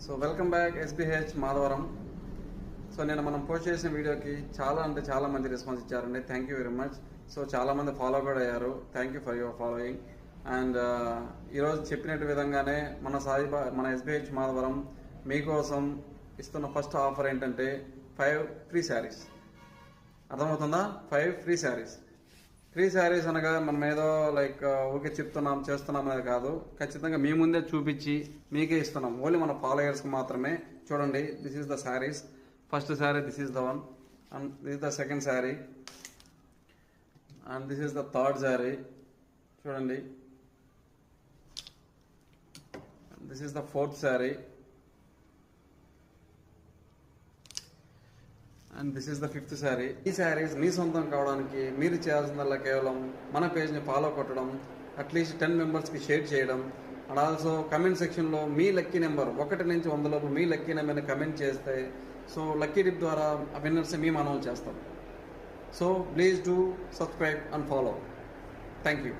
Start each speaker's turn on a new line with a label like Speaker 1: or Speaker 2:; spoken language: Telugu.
Speaker 1: So welcome back SBH Madhavaram. So నేను మనం పోస్ట్ చేసిన వీడియోకి చాలా మంది రెస్పాన్స్ ఇచ్చారండి. Thank you very much. So చాలా మంది ఫాలో కూడా అయ్యారు. Thank you for your following. And ఈరోజు చెప్పినట్టు విధంగానే మన ఎస్బిహెచ్ మాధవరం మీకోసం ఇస్తున్న ఫస్ట్ ఆఫర్ ఏంటంటే 5 ఫ్రీ శారీస్. అర్థమవుతుందా? 5 ఫ్రీ శారీస్. ఫ్రీ శారీస్ అనగా మనం ఏదో లైక్ ఊరికే చెప్తున్నాం చేస్తున్నాం అనేది కాదు. ఖచ్చితంగా మీ ముందే చూపించి మీకే ఇస్తున్నాం. ఓన్లీ మన ఫాలోయర్స్కి మాత్రమే. చూడండి, this is the saris. First sari, this is the one, and this is the second sari, and this is the third sari. చూడండి, this is the fourth sari, and this is the fifth sari. ఈ శారీస్ మీ సొంతం కావడానికి మీరు చేయాల్సిందల్లా కేవలం మన పేజ్ని ఫాలో కొట్టడం, అట్లీస్ట్ 10 మెంబర్స్కి షేర్ చేయడం, అండ్ ఆల్సో కమెంట్ సెక్షన్లో మీ లక్కీ నెంబర్ 1 నుంచి 100 లోపు మీ లక్కీ నెంబర్ని కమెంట్ చేస్తే సో లక్కీ డిప్ ద్వారా ఆ విన్నర్స్ మేము అనౌన్స్ చేస్తాం. So please do subscribe and follow. Thank you.